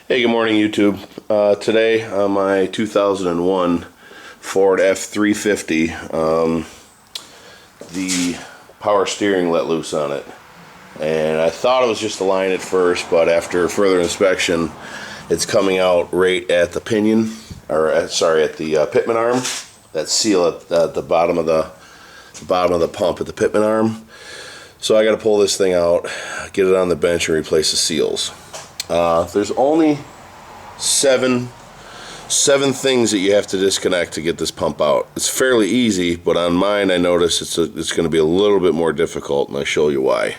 Hey, good morning, YouTube. Today on my 2001 Ford F350, the power steering let loose on it. And I thought it was just a line at first, but after further inspection, it's coming out right at the pinion, or at the Pitman arm, that seal at the bottom of the pump at the Pitman arm. So I got to pull this thing out, get it on the bench, and replace the seals. There's only seven things that you have to disconnect to get this pump out. It's fairly easy, but on mine I notice it's going to be a little bit more difficult, and I'll show you why.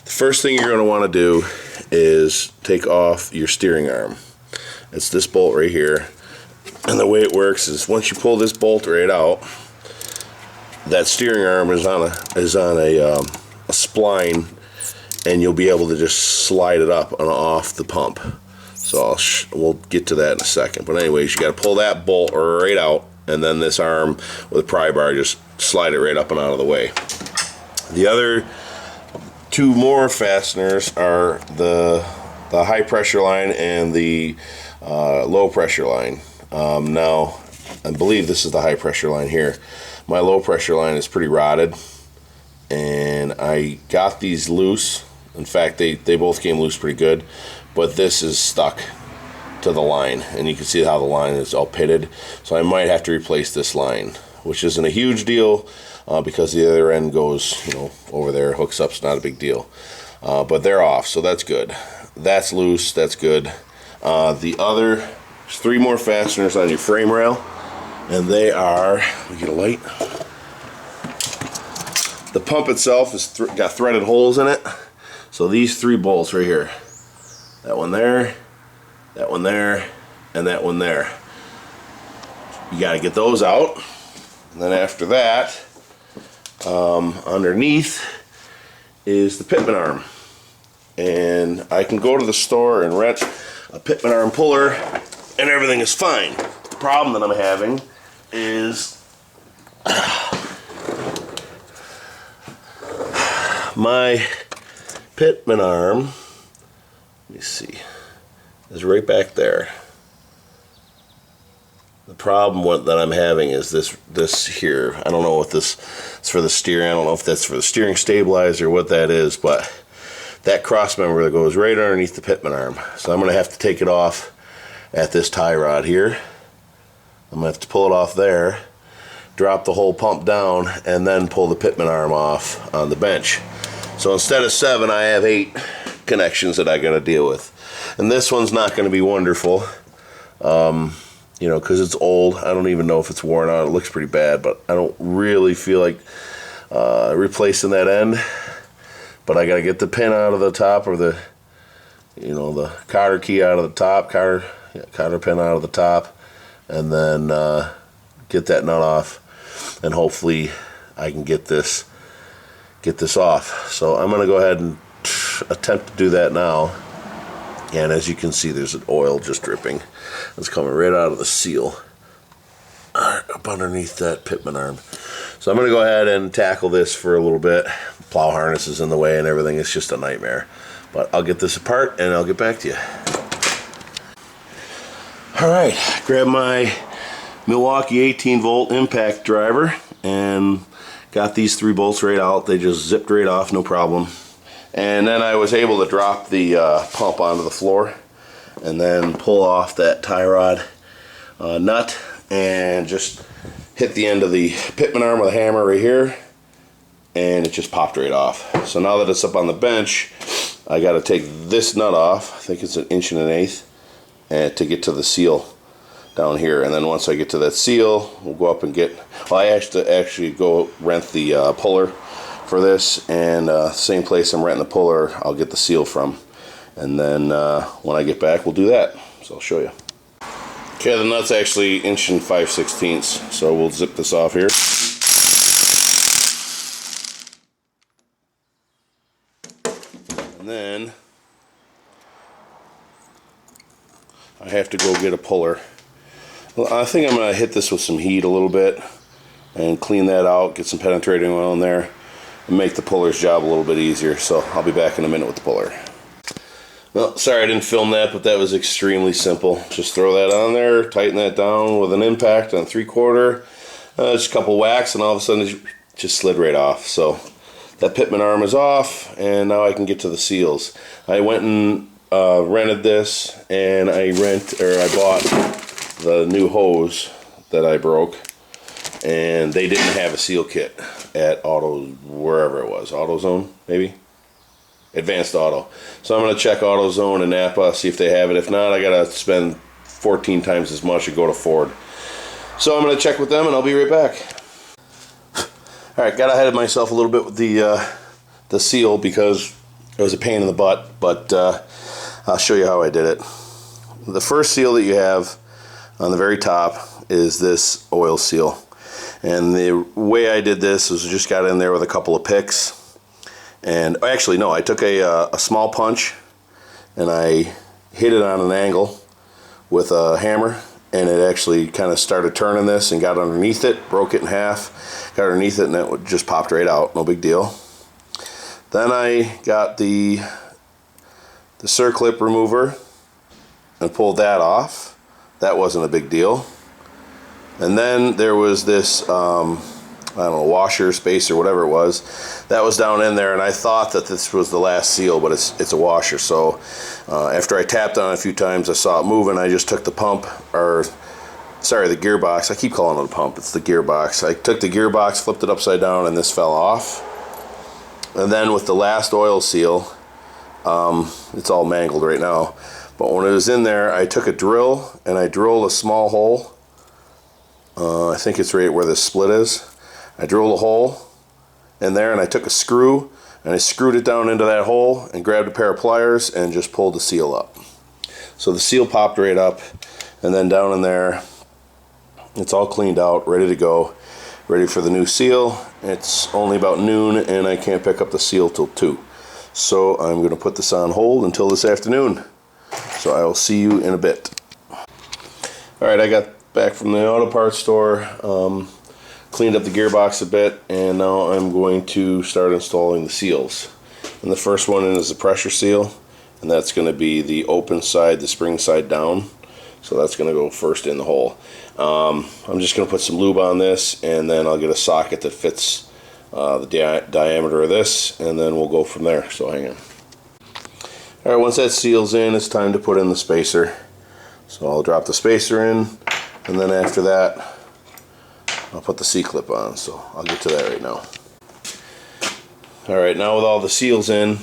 The first thing you're going to want to do is take off your steering arm. It's this bolt right here, and the way it works is once you pull this bolt right out, that steering arm is on a spline, and you'll be able to just slide it up and off the pump. So we'll get to that in a second. But anyways, you got to pull that bolt right out, and then this arm with a pry bar, just slide it right up and out of the way. The other two more fasteners are the high pressure line and the low pressure line. Now, I believe this is the high pressure line here. My low pressure line is pretty rotted, and I got these loose. In fact, they both came loose pretty good, but this is stuck to the line, and you can see how the line is all pitted. So I might have to replace this line, which isn't a huge deal because the other end goes, over there, hooks up. It's not a big deal, but they're off, so that's good. That's loose. That's good. There's three more fasteners on your frame rail, and they are. Let me get a light. The pump itself has got threaded holes in it. So these three bolts right here, that one there, that one there, and that one there. You got to get those out. And then after that, underneath is the Pitman arm. And I can go to the store and rent a Pitman arm puller, and everything is fine. The problem that I'm having is my Pitman arm, let me see, is right back there. The problem that I'm having is this here. I don't know what this is for the steering. I don't know if that's for the steering stabilizer or what that is, but that cross member that goes right underneath the Pitman arm. So I'm going to have to take it off at this tie rod here. I'm going to have to pull it off there, drop the whole pump down, and then pull the Pitman arm off on the bench. So instead of 7, I have 8 connections that I got to deal with. And this one's not going to be wonderful, because it's old. I don't even know if it's worn out. It looks pretty bad, but I don't really feel like replacing that end. But I got to get the pin out of the top, or the cotter key out of the top, cotter pin out of the top, and then get that nut off, and hopefully I can get this off. So I'm going to go ahead and attempt to do that now. And as you can see, there's an oil just dripping. It's coming right out of the seal up underneath that Pitman arm. So I'm going to go ahead and tackle this for a little bit. Plow harness is in the way and everything. It's just a nightmare. But I'll get this apart and I'll get back to you. Alright, grab my Milwaukee 18 volt impact driver and got these 3 bolts right out. They just zipped right off, no problem. And then I was able to drop the pump onto the floor and then pull off that tie rod nut and just hit the end of the Pitman arm with a hammer right here, and it just popped right off. So now that it's up on the bench, I got to take this nut off. I think it's 1 1/8 and to get to the seal down here. And then once I get to that seal, we'll go up and I have to actually go rent the puller for this, and same place I'm renting the puller, I'll get the seal from. And then when I get back, we'll do that. So I'll show you. Okay, the nut's actually 1 5/16, so we'll zip this off here. And then I have to go get a puller. Well, I think I'm going to hit this with some heat a little bit and clean that out, get some penetrating oil in there, and make the puller's job a little bit easier. So I'll be back in a minute with the puller. Well, sorry I didn't film that, but that was extremely simple. Just throw that on there, tighten that down with an impact on 3/4, just a couple whacks, and all of a sudden it just slid right off. So that Pitman arm is off, and now I can get to the seals. I went and rented this, and I bought the new hose that I broke, and they didn't have a seal kit at wherever it was, AutoZone maybe, Advanced Auto. So I'm gonna check AutoZone and Napa, see if they have it. If not, I gotta spend 14 times as much and go to Ford. So I'm gonna check with them, and I'll be right back. All right, got ahead of myself a little bit with the seal because it was a pain in the butt, but I'll show you how I did it. The first seal that you have on the very top is this oil seal, and the way I did this was just got in there with a couple of picks, and actually no, I took a small punch and I hit it on an angle with a hammer, and it actually kind of started turning this and got underneath it, broke it in half, got underneath it, and it just popped right out, no big deal. Then I got the circlip remover and pulled that off. That wasn't a big deal. And then there was this I don't know, washer, spacer, whatever it was, that was down in there, and I thought that this was the last seal, but it's a washer. So after I tapped on it a few times, I saw it moving. I just took the pump, or sorry, the gearbox. I keep calling it a pump, it's the gearbox. I took the gearbox, flipped it upside down, and this fell off. And then with the last oil seal, it's all mangled right now, but when it was in there, I took a drill and I drilled a small hole. I think it's right where the split is. I drilled a hole in there, and I took a screw and I screwed it down into that hole and grabbed a pair of pliers and just pulled the seal up. So the seal popped right up, and then down in there it's all cleaned out, ready to go, ready for the new seal. It's only about noon and I can't pick up the seal till 2. So I'm going to put this on hold until this afternoon. So I will see you in a bit. Alright, I got back from the auto parts store, cleaned up the gearbox a bit, and now I'm going to start installing the seals. And the first one is the pressure seal, and that's going to be the open side, the spring side down. So that's going to go first in the hole. I'm just going to put some lube on this, and then I'll get a socket that fits the diameter of this, and then we'll go from there. So hang on. Alright, once that seal's in, it's time to put in the spacer. So I'll drop the spacer in, and then after that I'll put the C-clip on. So I'll get to that right now. Alright, now with all the seals in,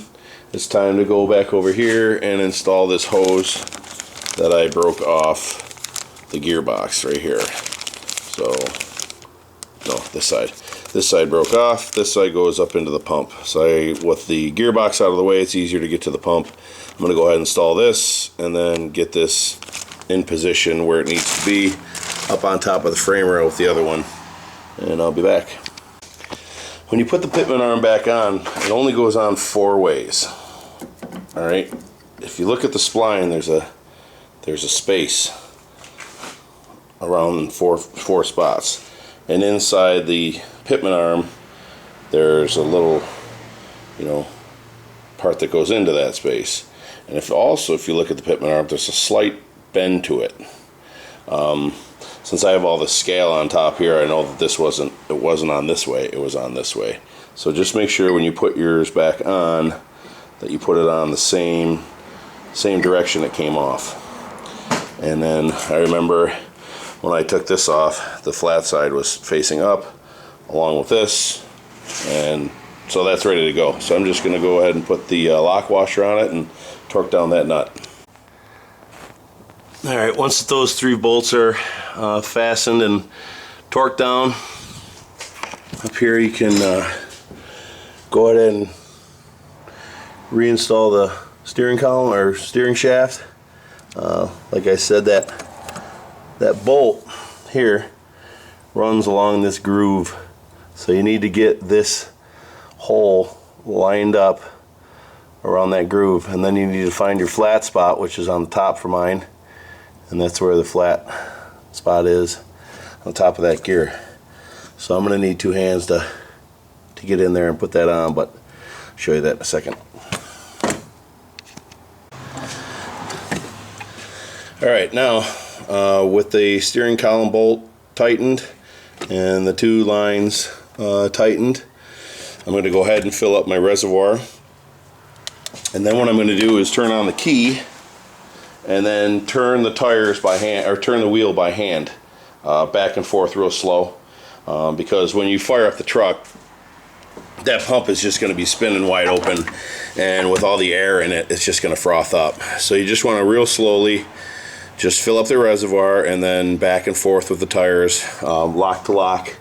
it's time to go back over here and install this hose that I broke off the gearbox right here. So, no, this side. This side broke off, this side goes up into the pump. So with the gearbox out of the way, it's easier to get to the pump. I'm going to go ahead and install this, and then get this in position where it needs to be, up on top of the frame rail with the other one, and I'll be back. When you put the Pitman arm back on, it only goes on 4 ways. Alright, if you look at the spline, there's a space around four spots, and inside the Pitman arm there's a little, part that goes into that space. And if you look at the Pitman arm, there's a slight bend to it. Since I have all the scale on top here, I know that it wasn't on this way, it was on this way. So just make sure when you put yours back on that you put it on the same direction it came off. And then I remember when I took this off, the flat side was facing up along with this, and so that's ready to go. So I'm just going to go ahead and put the lock washer on it and torque down that nut. Alright, once those 3 bolts are fastened and torqued down, up here you can go ahead and reinstall the steering column or steering shaft. Like I said, that bolt here runs along this groove, so you need to get this hole lined up around that groove, and then you need to find your flat spot, which is on the top for mine, and that's where the flat spot is, on top of that gear. So I'm going to need 2 hands to get in there and put that on, but I'll show you that in a second. Alright, now with the steering column bolt tightened and the two lines tightened, I'm going to go ahead and fill up my reservoir. And then what I'm going to do is turn on the key and then turn the tires by hand, or turn the wheel by hand, back and forth real slow, because when you fire up the truck, that pump is just going to be spinning wide open, and with all the air in it, it's just going to froth up. So you just want to real slowly just fill up the reservoir and then back and forth with the tires, lock to lock,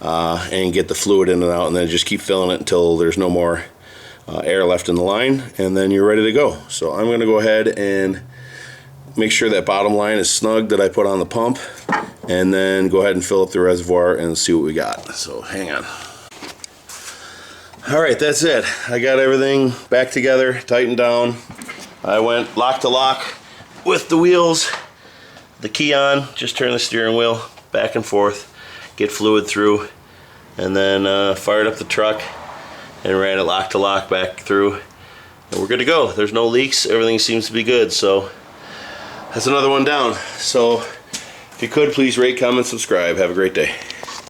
and get the fluid in and out, and then just keep filling it until there's no more air left in the line, and then you're ready to go. So I'm going to go ahead and make sure that bottom line is snug that I put on the pump, and then go ahead and fill up the reservoir and see what we got. So hang on. Alright, that's it. I got everything back together, tightened down. I went lock to lock with the wheels, the key on, just turn the steering wheel back and forth, get fluid through, and then fired up the truck and ran it lock to lock back through, and we're good to go. There's no leaks, everything seems to be good. So that's another one down. So if you could, please rate, comment, subscribe. Have a great day.